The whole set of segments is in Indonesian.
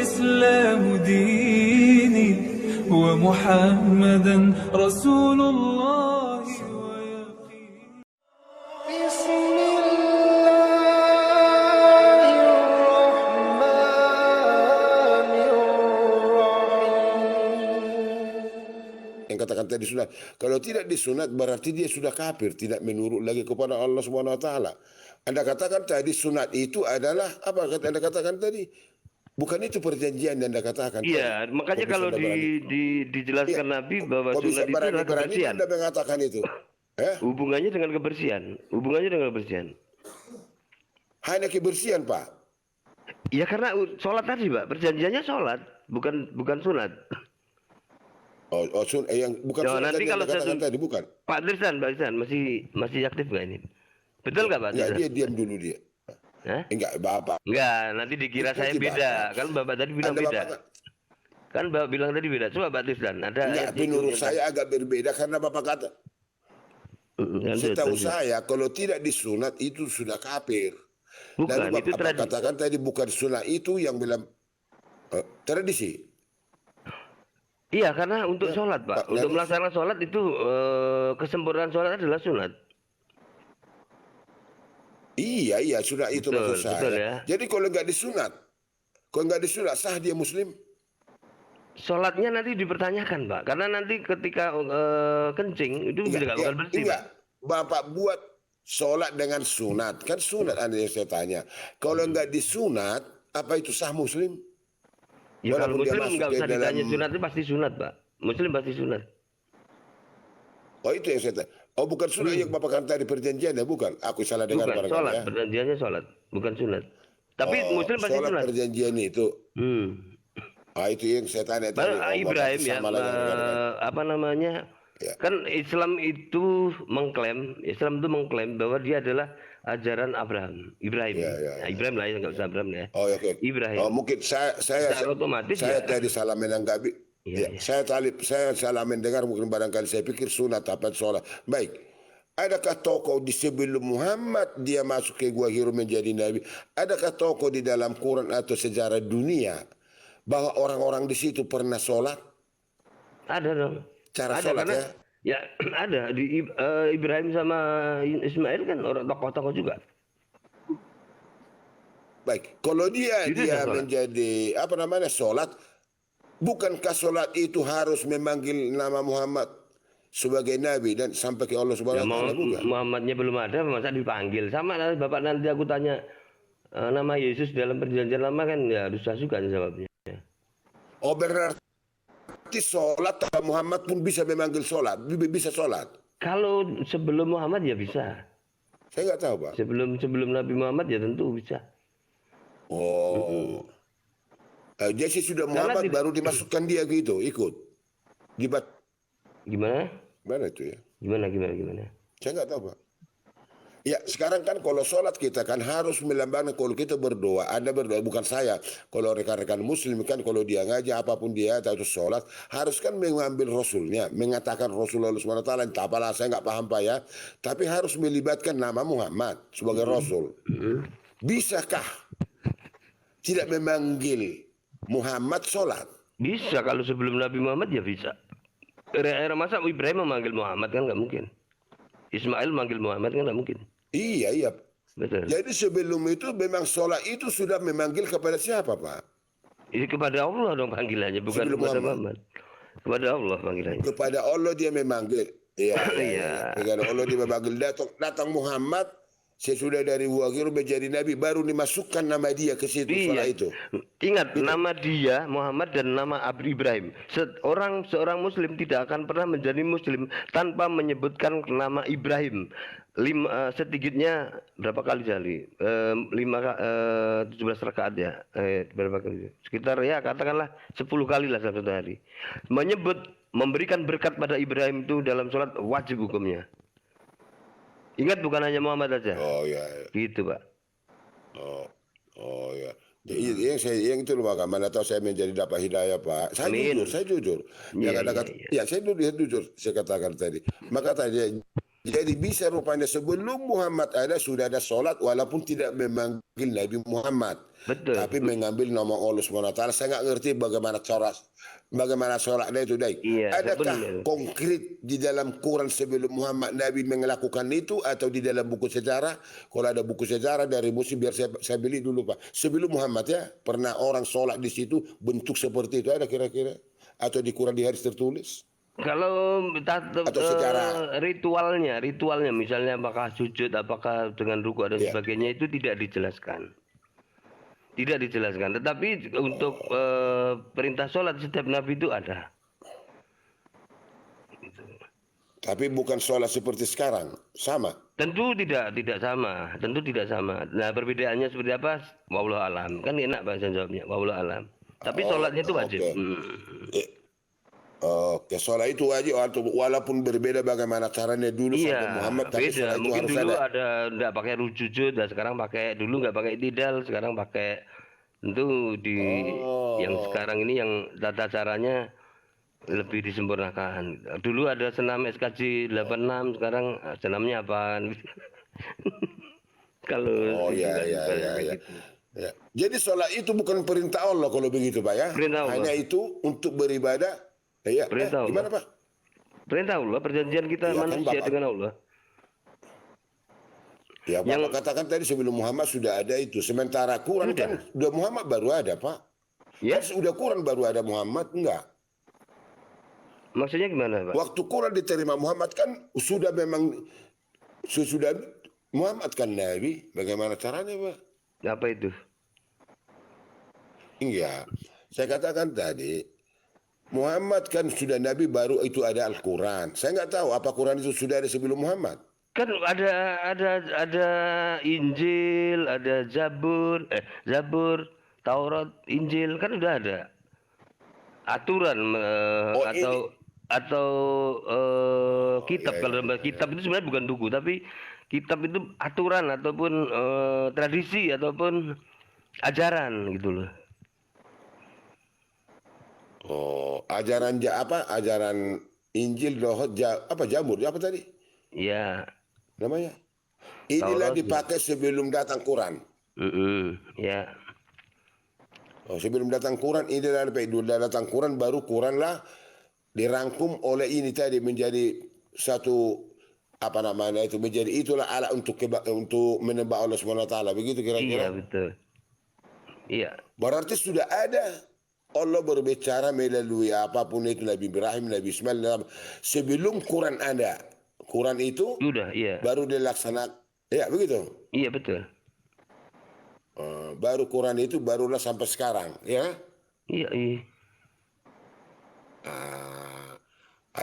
والإسلام ديني ومحمدا رسول الله ويقين. بسم الله الرحمن الرحيم. Yang katakan tadi sunat. Kalau tidak disunat berarti dia sudah kafir, tidak menurut lagi kepada Allah Subhanahu wa taala. Anda katakan tadi sunat itu adalah apa kata Anda katakan tadi? Bukan itu perjanjian yang Anda katakan. Iya, makanya kalau dijelaskan Nabi bahwa sunat itu adalah kebersihan. Anda mengatakan itu. Hubungannya dengan kebersihan. Hubungannya dengan kebersihan. Hanya kebersihan, Pak. Ya karena sholat tadi, Pak. Perjanjiannya sholat, bukan sunat. Yang bukan sunat nanti tadi kalau Anda katakan tadi, bukan? Pak Dirsan masih aktif nggak ini? Betul nggak Pak Dirsan? Dia diam dulu dia. Enggak, Bapak. Enggak, nanti dikira saya beda. Kan Bapak tadi bilang beda. Kan Bapak bilang tadi beda. Coba Pak Dirsan, ada enggak, menurut saya agak berbeda karena Bapak kata setahu saya kalau tidak disunat itu sudah kafir. Bukan, lalu itu Bapak katakan tadi bukan sunat itu yang bilang tradisi. Iya, karena untuk sholat, Pak. Untuk melaksanakan sholat itu kesempurnaan sholat adalah sunat. Iya, sunat itu maksud saya. Betul ya. Jadi kalau nggak disunat, sah dia muslim? Sholatnya nanti dipertanyakan, Pak. Karena nanti ketika kencing itu nggak bakal bersih. Enggak, Bapak buat sholat dengan sunat. Kan sunat ada yang saya tanya. Kalau nggak disunat, apa itu sah muslim? Ya kalau muslim nggak usah ditanya sunat, itu pasti sunat, Pak. Muslim pasti sunat. Oh itu yang saya tanya. Oh bukan sunat yang Bapak katakan tadi perjanjian ya, bukan? Aku salah dengar barangkali. Bukan, sholat. Ya. Perjanjiannya sholat, bukan sunat. Tapi muslim pasti sunat. Perjanjian itu. Itu yang saya tanya tadi. Ibrahim ya, apa namanya? Ya. Kan Islam itu mengklaim bahwa dia adalah ajaran Ibrahim. Ya. Ibrahim lah, nggak usah Abraham ya. Oh oke. Ibrahim. Oh mungkin saya tadi salah menanggapi. Ya. Saya salah mendengar, mungkin barangkali saya pikir sunat apa sholat. Baik. Adakah tokoh di sebelum Muhammad dia masuk ke Gua Hiro menjadi nabi? Adakah tokoh di dalam Quran atau sejarah dunia bahwa orang-orang di situ pernah sholat? Ada dong. Cara sholat ya? Ya ada di Ibrahim sama Ismail kan orang tokoh-tokoh juga. Baik, kalau dia menjadi apa namanya sholat, bukankah sholat itu harus memanggil nama Muhammad sebagai nabi dan sampai ke Allah Subhanahu wa taala? Muhammadnya belum ada, masa dipanggil? Sama nanti Bapak nanti aku tanya nama Yesus dalam perjanjian lama kan ya harus juga jawabnya. Oh berarti sholat Muhammad pun bisa memanggil sholat, bisa sholat. Kalau sebelum Muhammad ya bisa. Saya nggak tahu Pak. Sebelum Nabi Muhammad ya tentu bisa. Oh. Jadi sudah Muhammad baru dimasukkan dia gitu, ikut. Gimana? Gimana itu ya? Gimana? Saya nggak tahu Pak. Ya sekarang kan kalau sholat kita kan harus melambangkan kalau kita berdoa. Anda berdoa bukan saya. Kalau rekan-rekan muslim kan kalau dia ngaji apapun dia atau sholat harus kan mengambil rasulnya. Mengatakan Rasulullah SWT. Entah apalah saya nggak paham Pak ya. Tapi harus melibatkan nama Muhammad sebagai rasul. Bisakah tidak memanggil Muhammad sholat? Bisa kalau sebelum Nabi Muhammad ya bisa. Masa Ibrahim memanggil Muhammad kan nggak mungkin. Ismail manggil Muhammad kan nggak mungkin. Iya. Betul. Jadi sebelum itu memang sholat itu sudah memanggil kepada siapa Pak? Ini kepada Allah dong panggilannya, bukan sebelum kepada Muhammad. Kepada Allah panggilannya. Kepada Allah dia memanggil. Iya. Kepada Allah dia memanggil. Datang Muhammad. Sesudah dari Gua Hiro menjadi nabi baru dimasukkan nama dia ke situ setelah itu. Ingat nama dia Muhammad dan nama Ibrahim. Seorang muslim tidak akan pernah menjadi muslim tanpa menyebutkan nama Ibrahim. Sedikitnya berapa kali Jali? 17 rakaat ya. Berapa kali? Sekitar ya katakanlah 10 kali lah satu hari. Memberikan berkat pada Ibrahim itu dalam sholat wajib hukumnya. Ingat bukan hanya Muhammad saja. Oh ya. Gitu Pak. Oh ya. Yang itu loh Pak, mana tahu saya menjadi dapat hidayah Pak. Saya jujur. Saya jujur. Saya katakan tadi. Maka tadi jadi bisa rupanya sebelum Muhammad ada sudah ada sholat walaupun tidak memanggil Nabi Muhammad. Betul. Tapi mengambil nama Allah SWT, saya nggak ngerti bagaimana sholatnya itu, Dai. Iya, Adakah benar. konkret di dalam Quran sebelum Muhammad Nabi melakukan itu atau di dalam buku sejarah? Kalau ada buku sejarah dari Muslim, biar saya beli dulu, Pak. Sebelum Muhammad ya, pernah orang sholat di situ bentuk seperti itu ada kira-kira? Atau di Quran di hadis tertulis? Kalau Atau secara ritualnya misalnya apakah sujud, apakah dengan ruku dan Iya. sebagainya itu tidak dijelaskan. Tidak dijelaskan. Tetapi untuk perintah sholat setiap nabi itu ada. tapi bukan sholat seperti sekarang, sama. Tentu tidak sama. Tentu tidak sama. Nah, perbedaannya seperti apa? Wallahu alam. Kan enak bahasa jawabnya. Wallahu alam. Tapi sholatnya itu wajib. Oke. Oke, sholat itu wajib walaupun berbeda bagaimana caranya dulu sampai Iya, Muhammad, tapi beda. sholat itu Mungkin harus dulu ada. ada nggak pakai sujud, dan sekarang pakai. Dulu nggak pakai tidal, sekarang pakai. Tentu yang sekarang ini yang tata caranya lebih disempurnakan. Dulu ada senam SKJ 86, sekarang senamnya apaan? Kalau Iya. gitu. Ya. Jadi sholat itu bukan perintah Allah kalau begitu, Pak ya. Perintah Allah. Hanya itu untuk beribadah. Ya. Perintah Allah. Gimana, Pak? Perintah Allah, perjanjian kita Iya, kan, manusia Bapak. dengan Allah. Ya, Bapak katakan tadi sebelum Muhammad sudah ada itu. Sementara Quran kan sudah Muhammad baru ada, Pak. Ya, Kan sudah Quran baru ada Muhammad, enggak? maksudnya gimana, Pak? Waktu Quran diterima Muhammad kan sudah memang sesudah Muhammad kan Nabi. Bagaimana caranya, Pak? Apa itu? Iya. Saya katakan tadi Muhammad kan sudah Nabi, baru itu ada Al-Quran. Saya nggak tahu apa Quran itu sudah ada sebelum Muhammad. Kan ada Injil, ada Zabur, Taurat, Injil, kan udah ada aturan atau kitab. Iya, Kalau dalam kitab itu sebenarnya bukan buku, tapi kitab itu aturan ataupun tradisi ataupun ajaran gitu loh. Oh, ajaran ajaran Injil, Jamur, apa tadi Iya. namanya? Inilah Taurat, dipakai sebelum datang Quran. Ya. Oh, sebelum datang Quran, inilah datang Quran, baru Quran lah dirangkum oleh ini tadi menjadi satu menjadi itulah alat untuk menyembah Allah SWT, begitu Iya, kira-kira. betul. Iya. Berarti sudah ada Allah berbicara melalui apapun itu, Nabi Ibrahim, Nabi Ismail, sebelum Quran ada. Quran itu Sudah, iya. baru dilaksanakan. Ya, begitu. Iya, betul. Baru Quran itu barulah sampai sekarang, ya. Iya.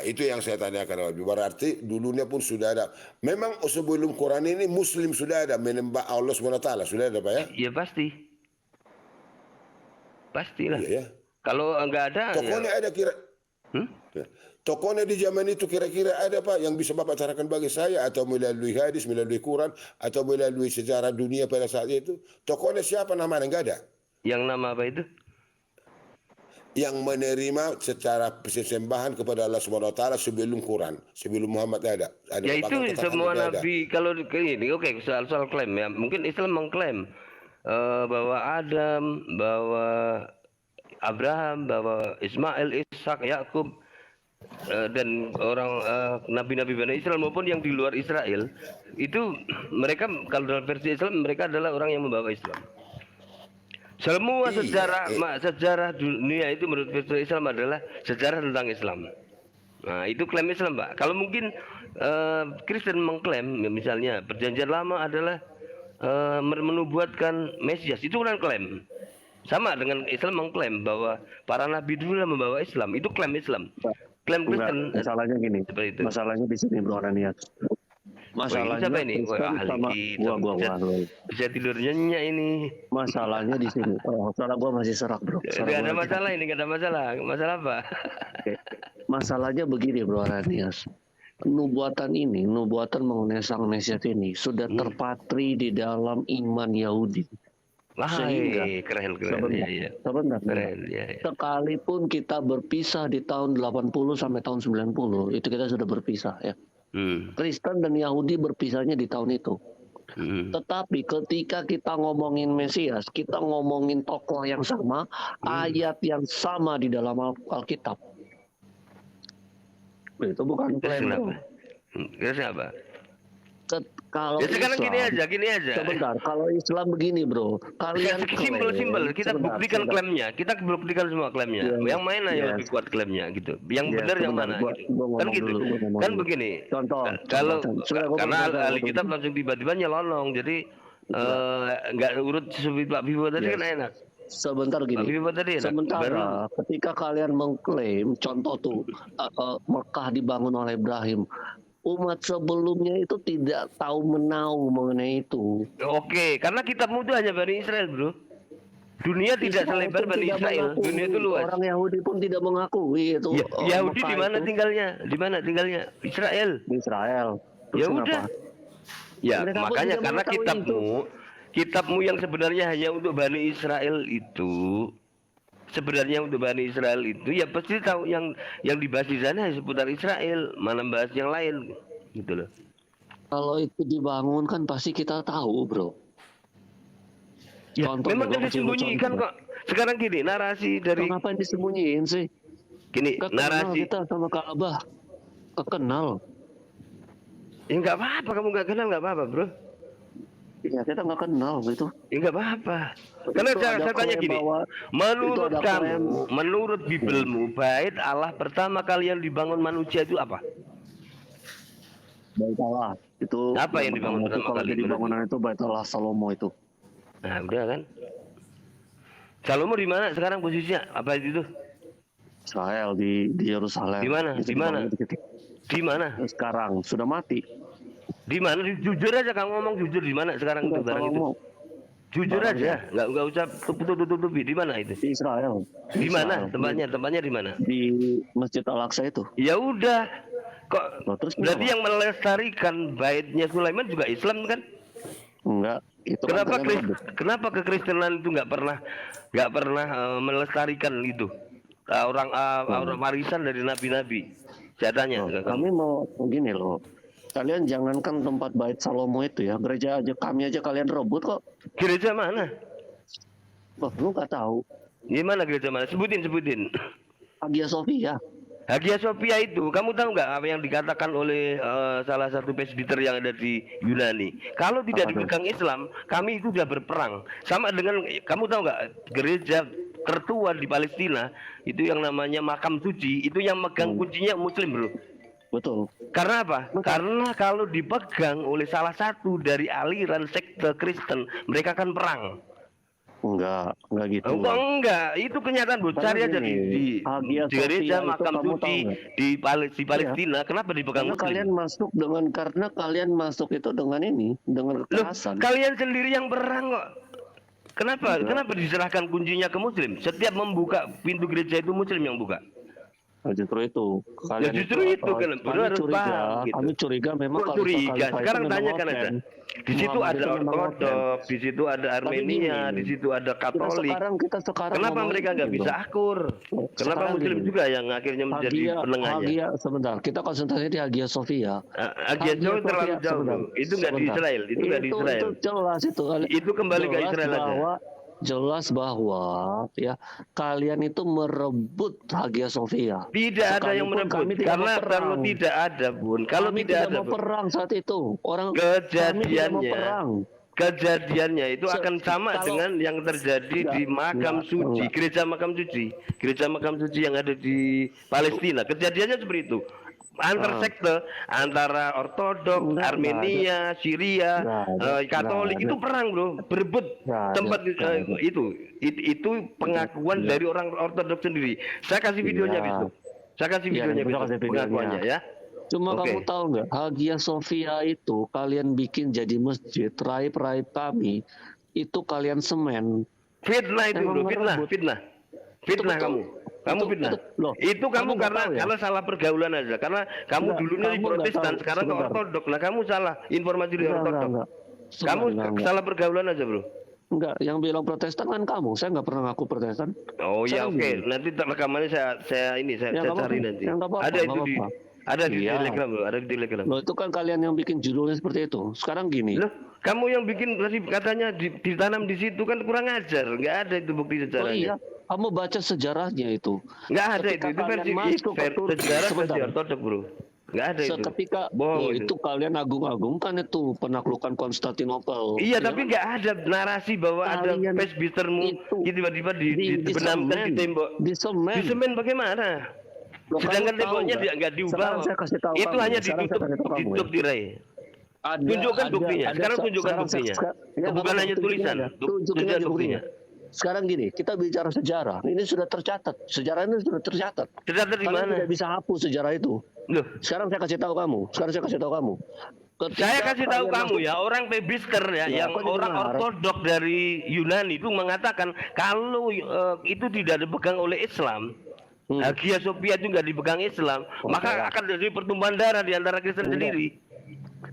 Itu yang saya tanyakan. Berarti dulunya pun sudah ada. Memang sebelum Quran ini Muslim sudah ada menyembah Allah SWT, sudah ada, Pak ya? Iya, pasti. Pastilah. Iya, ya. Kalau nggak ada, Tokohnya ada Ya. Tokohnya di zaman itu kira-kira ada, Pak, yang bisa Bapak carakan bagi saya, atau melalui hadis, melalui Quran, atau melalui sejarah dunia pada saat itu. Tokohnya siapa namanya? Enggak ada. yang nama apa itu? Yang menerima secara persembahan kepada Allah SWT sebelum Quran, sebelum Muhammad ada. Ya itu Bapak katakan semua tidak ada. nabi. Kalau ini, oke, soal klaim ya. Mungkin Islam mengklaim bahwa Adam, bahwa Abraham, bahwa Ismail, Ishak, Yakub, dan orang nabi-nabi Bani Israel maupun yang di luar Israel, itu mereka kalau dalam versi Islam mereka adalah orang yang membawa Islam. Semua sejarah dunia itu menurut versi Islam adalah sejarah tentang Islam. Nah, itu klaim Islam, Pak. Kalau mungkin Kristen mengklaim, misalnya Perjanjian Lama adalah menubuatkan Mesias, itu kan klaim. Sama dengan Islam mengklaim bahwa para nabi dulu yang membawa Islam, itu klaim Islam. Klaim Kristen Masalahnya gini, seperti itu. masalahnya di sini Bro Ananias. Masalahnya siapa ini? Kristen Ahli sama kitab. gua. Bisa tidur nyenyak ini. Masalahnya di sini. Suara gua masih serak, Bro. Gak ada masalah ini, gak ada masalah. Masalah apa? Oke. Masalahnya begini, Bro Ananias. Nubuatan mengenai sang Mesias ini sudah terpatri di dalam iman Yahudi. Sehingga keren. sebentar. Keren, ya. Sekalipun kita berpisah di tahun 80 sampai tahun 90, itu kita sudah berpisah ya. Kristen dan Yahudi berpisahnya di tahun itu. Tetapi ketika kita ngomongin Mesias, kita ngomongin tokoh yang sama, ayat yang sama di dalam Alkitab. Itu bukan Terus klaim. kenapa? Terus apa? Kalau Ya sekarang Islam, gini aja. sebentar, kalau Islam begini bro, kalian Simpel. Kita sebentar, buktikan sebentar. klaimnya. Kita buktikan semua klaimnya. Iya, Yang mana yang iya. lebih kuat klaimnya gitu. Yang Iya, benar yang sebentar, mana gua gitu. ngomong Kan gitu. dulu, gua ngomong Kan dulu. begini. Contoh, Kalau sudah gua karena ngomong ahli dulu. kitab langsung tiba-tiba nyelonong. Jadi nggak urut seperti Pak Vivo tadi Yes. kan enak. Sebentar Pak gini. Vivo tadi enak. Baru Sementara ketika kalian mengklaim, contoh tuh Mekah dibangun oleh Ibrahim, umat sebelumnya itu tidak tahu menahu mengenai itu. oke, karena kitabmu itu hanya Bani Israel, bro. Dunia tidak Israel selebar pun Bani tidak Israel. mengakui. Dunia itu luas. Orang Yahudi pun tidak mengakui itu. Ya, Yahudi Mekah di mana itu tinggalnya? Di mana tinggalnya? Israel. di Israel. Terus Ya kenapa? udah. Ya Mereka pun makanya tidak karena mengetahui kitabmu yang sebenarnya hanya untuk Bani Israel itu sebenarnya untuk Bani Israel itu ya pasti tahu yang dibahas di sana seputar Israel, mana bahas yang lain gitu loh. Kalau itu dibangun kan pasti kita tahu, bro. Ya, Contoh, memang gua kan kasih disembunyikan contoh. kok. Sekarang gini, narasi dari Kenapa yang disembunyiin sih? gini, Gak kenal narasi kita sama Ka'bah. Gak kenal. ya nggak apa-apa, kamu nggak kenal nggak apa-apa, bro. Ya kita nggak kenal gitu. Ya nggak apa-apa. Karena Itu saya ada tanya klaim gini, bahwa- menurut itu ada kamu, klaim. menurut Bibelmu, bait Allah pertama kali yang dibangun manusia itu apa? Bait Allah itu. Apa yang dibangun pertama kalau kali jadi menurut bangunan itu Bait Allah Salomo itu. Nah, udah kan? Salomo di mana sekarang posisinya? Apa itu? Israel di Yerusalem. Di mana? Itu Di mana? dibangun gitu. Di mana? Sekarang sudah mati. Di mana? Jujur aja kamu ngomong jujur di mana sekarang itu Sudah barang itu? Salomo Jujur Barang aja, nggak usah tutup-tutupi. Di mana itu? di Israel. Di mana? Israel. Tempatnya di mana? Di Masjid Al-Aqsa itu. Ya udah. Kok Loh, terus berarti kenapa? yang melestarikan baitnya Sulaiman juga Islam kan? Enggak, itu kan Kenapa kalian rebut. kenapa kekristenan itu nggak pernah melestarikan itu orang warisan dari nabi-nabi? Saya tanya. Loh, ke kamu. kami mau begini loh. Kalian jangankan tempat Bait Salomo itu ya, gereja aja kami aja kalian rebut kok. Gereja mana? Loh, lu nggak tahu. Gimana gereja mana? Sebutin. Hagia Sophia. Hagia Sophia itu, kamu tahu nggak apa yang dikatakan oleh salah satu presbiter yang ada di Yunani? Kalau tidak Apa tuh? dipegang Islam, kami itu sudah berperang. Sama dengan, kamu tahu nggak, gereja tertua di Palestina itu yang namanya makam suci, itu yang megang kuncinya Muslim, bro. Betul. Karena apa? Karena kalau dipegang oleh salah satu dari aliran sekte Kristen, mereka akan perang. Enggak gitu. Enggak, itu kenyataan, Bu. Karena Cari aja gini, di Hagia gereja Sophia makam itu kamu suci tahu nggak? di Palestina. Kenapa dipegang Karena kalian Muslim? masuk karena kalian masuk itu dengan Loh, kekerasan. kalian sendiri yang perang kok. Kenapa diserahkan kuncinya ke Muslim? Setiap membuka pintu gereja itu Muslim yang buka. Nah, justru itu. Ya justru itu kan, kami harus curiga, paham gitu. kami curiga memang Kok khalifah curiga? itu Sekarang memang tanyakan aja. oten. Di situ Muhammad ada itu memang Ortodoks, di situ ada Armenia, gini, di situ ada Katolik. Kita sekarang Kenapa ngomongin mereka nggak gini, bisa Bang. akur? Kenapa Sekarang Muslim gini. juga yang akhirnya menjadi penengahnya? Hagia sebentar, kita konsentrasi di Hagia Sophia. Hagia Sophia terlalu jauh, sebentar, bro. Itu nggak di sebentar. Israel, itu nggak di Israel. Itu jelas itu. Itu kembali ke Israel aja. Jelas bahwa ya kalian itu merebut Hagia Sophia. Tidak ada yang Sekalipun kami merebut tidak karena mau perang. kalau tidak ada, Bun. Kalau Kami tidak ada, mau Bun, perang saat itu. Kami tidak mau perang. kejadiannya itu akan sama kalau- dengan yang terjadi di makam suci, enggak. gereja makam suci yang ada di Palestina. Kejadiannya seperti itu. Antar sekte, antara Ortodoks, Enggak, Armenia, Syria, Enggak ada. Katolik Enggak itu ada. berebut, berebut Enggak ada. tempat Enggak ada. itu pengakuan dari orang Ortodoks sendiri. Saya kasih videonya Iya. besok. Saya kasih Iya, videonya besok besok, kasih videonya. pengakuannya ya. Cuma Oke. kamu tahu nggak, Hagia Sophia itu kalian bikin jadi masjid, raib-raib kami, itu kalian semen. Fitnah itu, Emang bro. Fitnah merebut. Fitnah betul. kamu fitnah. Loh, Itu kamu nggak tahu ya? karena salah pergaulan aja. Karena kamu Enggak, dulunya di kamu nggak Protestan, tahu. sekarang ke Sebentar. Ortodoks. Nah, kamu salah informasi dari Ortodoks. Enggak. Kamu Enggak. salah pergaulan aja, bro. Enggak, yang bilang Protestan kan kamu. Saya nggak pernah ngaku Protestan. Oh ya, Saya oke. gini. Nanti rekamannya saya Ya, nggak cari apa-apa. nanti. Ya, nggak apa-apa, Ada itu nggak di apa-apa. Ada di Iya. Telegram bro, ada di Telegram. Loh, itu kan kalian yang bikin judulnya seperti itu. Sekarang gini. Loh, kamu yang bikin tadi katanya ditanam di situ kan kurang ajar. Nggak ada itu bukti Oh sejarahnya. iya, kamu baca sejarahnya itu. Nggak ada Ketika itu versi kalian masuk ke Turki, sejarah sebentar. versi ortodok bro. Nggak ada itu. Seketika Bohong itu kalian agung-agungkan itu penaklukan Konstantinopel. Iya, Ya. tapi nggak ada narasi bahwa ada Kalian presbitermu itu tiba-tiba dibenamkan di tembok. di semen. Di semen bagaimana? Loh, Sedangkan kamu tahu temboknya nggak? nggak diubah. Sekarang saya kasih tahu Itu kamu. hanya Sekarang saya ditutup kasih tahu kamu, ditutup ya. tirai. Tunjukkan buktinya. Sekarang tunjukkan buktinya. Bukan hanya tulisan. Tunjukkan buktinya. Sekarang gini, kita bicara sejarah. Ini sudah tercatat. Sejarah ini sudah tercatat. Tercatat di Kalian mana? tidak bisa hapus sejarah itu. Loh, Sekarang saya kasih tahu kamu. Ketika saya kasih tahu kalian kamu masuk- ya, orang Pebisker ya, Ya, yang kok orang didengar? ortodok dari Yunani itu mengatakan kalau itu tidak dipegang oleh Islam, Hagia Sophia itu nggak dipegang Islam, maka akan terjadi pertumpahan darah di antara Kristen sendiri.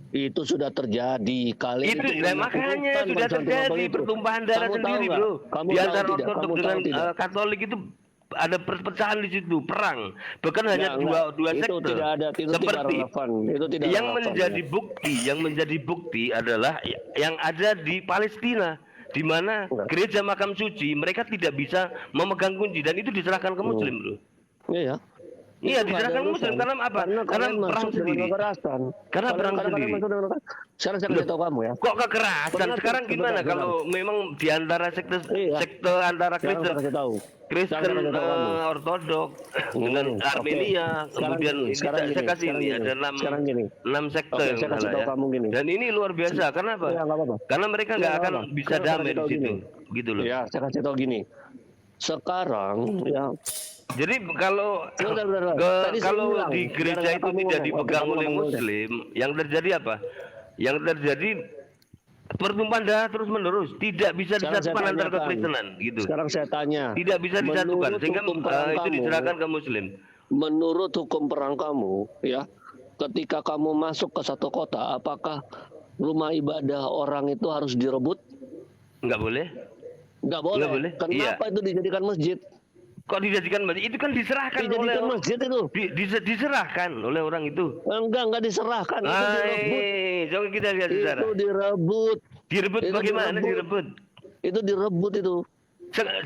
Itu sudah terjadi. Kalian Itu itu makanya menaklukkan sudah terjadi Konstantinopel itu. pertumpahan darah Kamu tahu sendiri, nggak? bro. Kamu Di tahu antara tidak? ortodok Kamu dengan tahu tidak? Katolik itu ada perpecahan di situ, perang. Bahkan hanya dua itu sekte. tidak ada, itu tidak Seperti relevan. Itu tidak yang relevan, menjadi bukti adalah yang ada di Palestina, di mana gereja makam suci mereka tidak bisa memegang kunci dan itu diserahkan ke Muslim, bro. Iya. Iya, Itu nggak diserahkan ada Muslim urusan. karena apa? Karena kalian perang masuk dengan sendiri. kekerasan. Karena perang kalian sendiri. masuk dengan kekerasan. Sekarang saya kasih tahu kamu ya. Kok kekerasan? Pernah Sekarang sebentar, gimana sebentar. kalau memang di antara sekte Iya. sekte antara Sekarang saya kasih tahu. Kristen Sekarang saya kasih tahu kamu. Ortodok dengan Oke. Armenia, Sekarang kemudian gini, ini sekarang saya gini, kasih sekarang ini gini. ada Sekarang gini. 6 sekte Oke, yang saya kasih salah tahu ya. kamu gini. Dan ini luar biasa karena apa? Ya, nggak apa-apa. Karena mereka Ya, nggak nggak akan apa-apa. bisa Sekarang saya damai kasih di tahu situ, gini. gitu loh. Ya, saya kasih tahu gini. Sekarang ya Jadi kalau Bentar. Tadi saya kalau bilang, di gereja gara-gara itu kamu tidak ngomong. dipegang Kamu oleh ngomong dulu deh. Muslim, yang terjadi apa? Yang terjadi pertumpahan darah terus menerus, tidak bisa Sekarang saya disatukan antara tanyakan. kekristenan, gitu. Sekarang saya tanya. Tidak bisa disatukan Menurut sehingga hukum perang itu kamu, diserahkan ke Muslim. Menurut hukum perang kamu, ya, ketika kamu masuk ke satu kota, apakah rumah ibadah orang itu harus direbut? Nggak boleh. Nggak boleh. Nggak boleh, Kenapa itu dijadikan masjid? Kok dijadikan masjid? Itu kan diserahkan oleh Dijadikan orang. masjid itu. Diserahkan oleh orang itu. Enggak diserahkan. Itu direbut. Coba kita lihat sejarah. Itu direbut. Direbut itu bagaimana direbut. direbut? Itu direbut itu.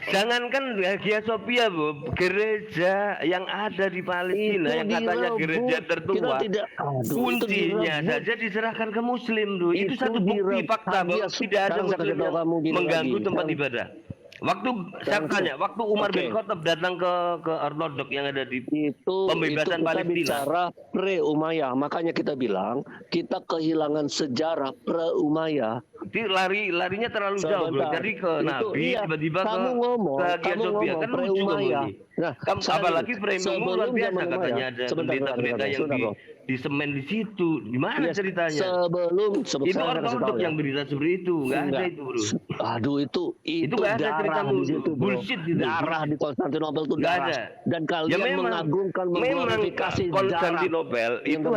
Jangankan Hagia Sophia, Bu, gereja yang ada di Palestina Itu yang katanya direbut. gereja tertua, Kita tidak- aduh, itu kuncinya direbut. saja diserahkan ke Muslim, Bu. Itu Itu satu bukti direbut. fakta bahwa Hagia tidak ada sekarang saya Muslim kasih tahu yang kamu gini mengganggu lagi. tempat Sekarang- ibadah. Waktu saya tanya, waktu Umar bin Oke. Khattab datang ke Ortodok yang ada di Itu pembebasan kita Palestina. bicara pre-Umayyah. Makanya kita bilang kita kehilangan sejarah pre-Umayyah. Jadi larinya terlalu jauh, Bro. Sebentar. Jadi ke Itu, Nabi, iya. tiba-tiba ke Kamu ngomong, ke Hagia kamu Sophia. ngomong Kan lucu kamu pre-Umayyah. ini. Nah, Kamu, sekarang apalagi gini, premium sebelum luar biasa zaman katanya Umayyah. ada Sebentar, pendeta-pendeta yang sebentar, bro. di semen di situ. Gimana Yes, ceritanya? Sebelum Itu saya kasih Ortodok tahu ya. yang berita seperti itu, nggak ada Enggak. itu, Bro. Aduh itu nggak ada cerita darah di situ, bro. bullshit gitu. Darah di Konstantinopel itu Nggak darah. ada. Dan kalian mengagungkan, mengglorifikasi darah. Konstantinopel Yang itu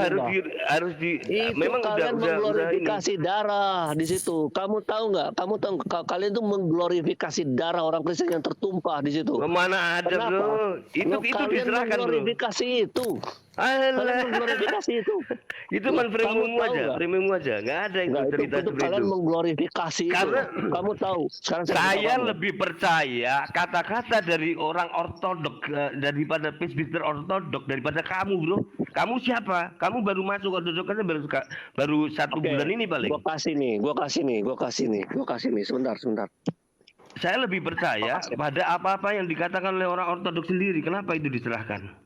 itu memang kalian udah ini. mengglorifikasi darah di situ. Kamu tahu nggak? Kalian itu mengglorifikasi darah orang Kristen yang tertumpah di situ. Kemana ada, Kenapa? Bro? Itu Kalian diserahkan, Bro. mengglorifikasi itu. Kalian Alah. mengglorifikasi itu. Itu man Kamu premiummu tahu aja, nggak? premiummu aja. Nggak ada itu Nggak, cerita itu seperti kalian itu. mengglorifikasi itu. Karena- Kamu tahu. Sekarang saya kasih tahu Saya kamu. lebih percaya kata-kata dari orang ortodok daripada presbiter ortodok daripada kamu, Bro. Kamu siapa? Kamu baru masuk ortodok aja baru 1 Oke, bulan ini paling. Gua kasih nih. Sebentar. Saya lebih percaya pada apa-apa yang dikatakan oleh orang ortodok sendiri. Kenapa itu diserahkan?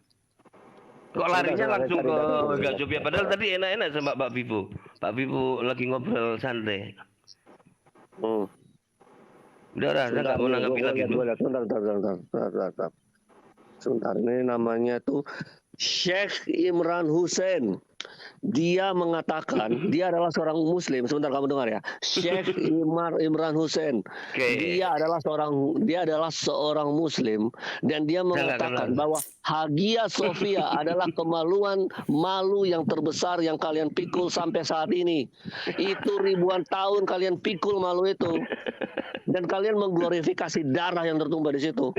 Kok larinya Sebentar, langsung ke sebentar. Hagia Sophia? Padahal tadi enak-enak sama Pak Vivo. Pak Vivo lagi ngobrol santai. Hmm. Udah, saya nggak mau nanggapi lagi, Bro. Sebentar, ini namanya tuh Sheikh Imran Hussein. Dia mengatakan dia adalah seorang Muslim. Sebentar kamu dengar ya. Sheikh Imran Hussein. Oke. Dia adalah seorang Muslim dan dia mengatakan bahwa Hagia Sophia adalah kemaluan malu yang terbesar yang kalian pikul sampai saat ini. Itu ribuan tahun kalian pikul malu itu. Dan kalian mengglorifikasi darah yang tertumpah di situ.